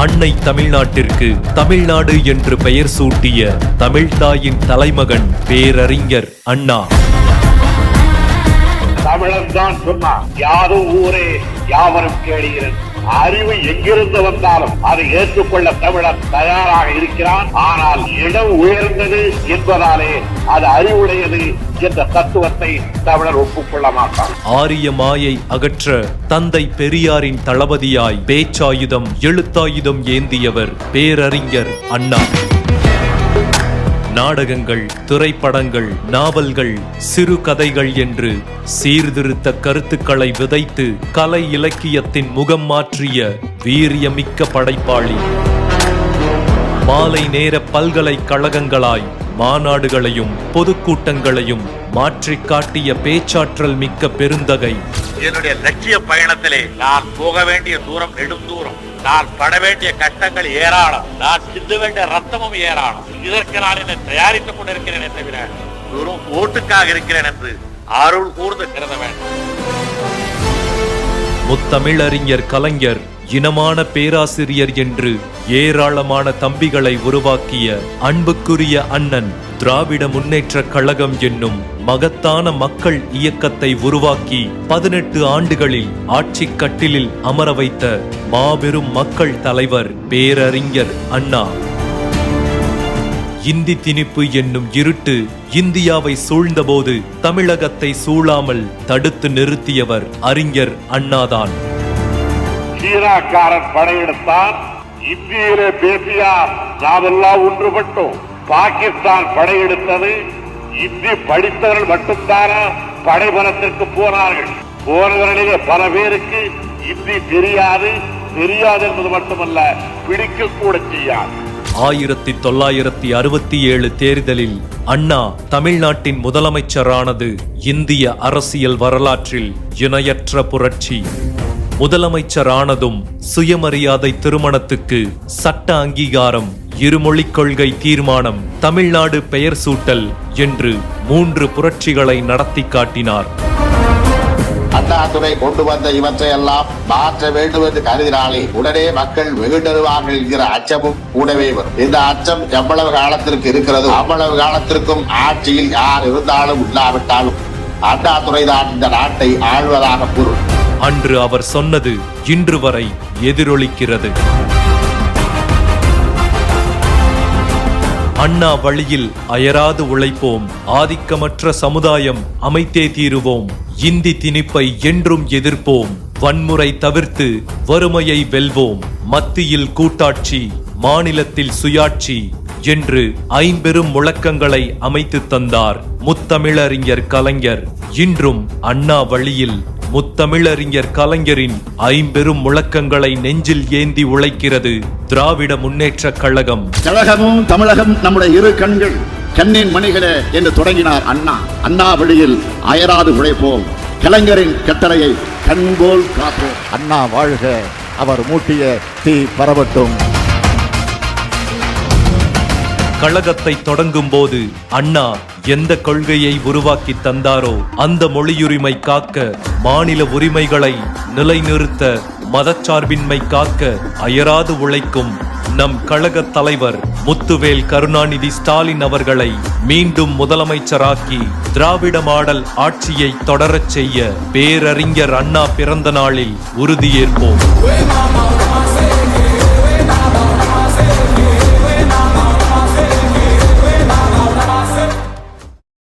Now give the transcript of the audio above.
அன்னை தமிழ்நாட்டிற்கு தமிழ்நாடு என்று பெயர் சூட்டிய தமிழ்தாயின் தலைமகன் பேரறிஞர் அண்ணா. தமிழன் தான் சொன்னார், யாரும் ஊரே யாவரும் கேளுகிறேன். அறிவு எங்கிருந்து வந்தாலும் அதை ஏற்றுக்கொள்ள தமிழன் தயாராக இருக்கிறான். ஆனால் இடம் உயர்ந்தது என்பதாலே அது அறிவுடையது என்ற தத்துவத்தை தமிழர் ஒப்புக்கொள்ள மாட்டான். ஆரிய மாயை அகற்ற தந்தை பெரியாரின் தளபதியாய் பேச்சாயுதம் எழுத்தாயுதம் ஏந்தியவர் பேரறிஞர் அண்ணா. நாடகங்கள், திரைப்படங்கள், நாவல்கள், சிறுகதைகள் என்று சீர்திருத்த கருத்துக்களை விதைத்து கலை இலக்கியத்தின் முகம் மாற்றிய வீரியமிக்க படைப்பாளி. மாலை நேர பல்கலைக்கழகங்களாய் மாநாடுகளையும் பொதுக்கூட்டங்களையும் மாற்றி காட்டிய பேச்சாற்றல் மிக்க பெருந்தகை. என்னுடைய லட்சிய பயணத்திலே நான் போக வேண்டிய தூரம் நெடும் தூரம், நான் பட வேண்டிய கஷ்டங்கள் ஏராளம், நான் சிந்த வேண்டிய ரத்தமும் ஏராளம். இதற்கு நான் என்னை தயாரித்துக் கொண்டிருக்கிறேனே தவிர வெறும் ஓட்டுக்காக இருக்கிறேன் என்று அருள் கூர்ந்து கருத வேண்டும். முத்தமிழறிஞர் கலைஞர் இனமான பேராசிரியர் என்று ஏராளமான தம்பிகளை உருவாக்கிய அன்புக்குரிய அண்ணன் திராவிட முன்னேற்ற கழகம் என்னும் மகத்தான மக்கள் இயக்கத்தை உருவாக்கி 18 ஆண்டுகளில் ஆட்சி கட்டிலில் அமர வைத்த மாபெரும் மக்கள் தலைவர் பேரறிஞர் அண்ணா. இந்தி திணிப்பு என்னும் இருட்டு இந்தியாவை சூழ்ந்தபோது தமிழகத்தை சூழாமல் தடுத்து நிறுத்தியவர் அறிஞர் அண்ணாதான். சீனாக்காரன் படையெடுத்தான், இந்தியிலே பேசியார் நாமெல்லாம் ஒன்றுபட்டோம். பாகிஸ்தான் படையெடுத்தது, இந்தி படித்தவர்கள் மட்டும்தான படைபலத்திற்கு போனார்கள். போனவர்களிலே பல பேருக்கு இந்தி தெரியாது என்பது மட்டுமல்ல, பிடிக்க கூட செய்யாது. 1967 தேர்தலில் அண்ணா தமிழ்நாட்டின் முதலமைச்சரானது இந்திய அரசியல் வரலாற்றில் இணையற்ற புரட்சி. முதலமைச்சரானதும் சுயமரியாதை திருமணத்துக்கு சட்ட அங்கீகாரம், இருமொழிக் கொள்கை தீர்மானம், தமிழ்நாடு பெயர் சூட்டல் என்று 3 புரட்சிகளை நடத்தி காட்டினார். அண்ணாதுரை கொண்டு வந்த இவற்றையெல்லாம் மாற்ற வேண்டும் என்று கருதினாலே உடனே மக்கள் வெகுண்டருவார்கள் என்கிற அச்சமும் கூடவே வரும். இந்த அச்சம் எவ்வளவு காலத்திற்கு இருக்கிறதோ அவ்வளவு காலத்திற்கும் ஆட்சியில் யார் இருந்தாலும் இல்லாவிட்டாலும் அண்ணாதுரைதான் இந்த நாட்டை ஆழ்வதாக பொருள். அன்று அவர் சொன்னது இன்று வரை எதிரொலிக்கிறது. அண்ணா வழியில் அயராது உழைப்போம், ஆதிக்கமற்ற சமுதாயம் அமைத்தே தீருவோம், இந்தி திணிப்பை என்றும் எதிர்ப்போம், வன்முறை தவிர்த்து வறுமையை வெல்வோம், மத்தியில் கூட்டாட்சி, மாநிலத்தில் சுயாட்சி என்று 5 பெரும் முழக்கங்களை அமைத்து தந்தார் முத்தமிழறிஞர் கலைஞர். இன்றும் அண்ணா வழியில் முத்தமிழறிஞர் கலைஞரின் 5 பெரும் முழக்கங்களை நெஞ்சில் ஏந்தி உழைக்கிறது திராவிட முன்னேற்ற கழகம். கழகமும் தமிழகம் நம்முடைய இரு கண்கள், கண்ணின் மணிகளே என்று தொடங்கினார் அண்ணா. அண்ணா வழியில் அயராது உழைப்போம், கலைஞரின் கட்டளையை கண்போல் காப்போம். அண்ணா வாழ்க, அவர் மூட்டிய தீ பரவட்டும். கழகத்தை தொடங்கும் போது அண்ணா எந்த கொள்கையை உருவாக்கி தந்தாரோ அந்த மொழியுரிமை காக்க, மாநில உரிமைகளை நிலைநிறுத்த, மதச்சார்பின்மை காக்க அயராது உழைக்கும் நம் கழக தலைவர் முத்துவேல் கருணாநிதி ஸ்டாலின் அவர்களை மீண்டும் முதலமைச்சராக்கி திராவிட மாடல் ஆட்சியை தொடரச் செய்ய பேரறிஞர் அண்ணா பிறந்த நாளில் உறுதியேற்போம்.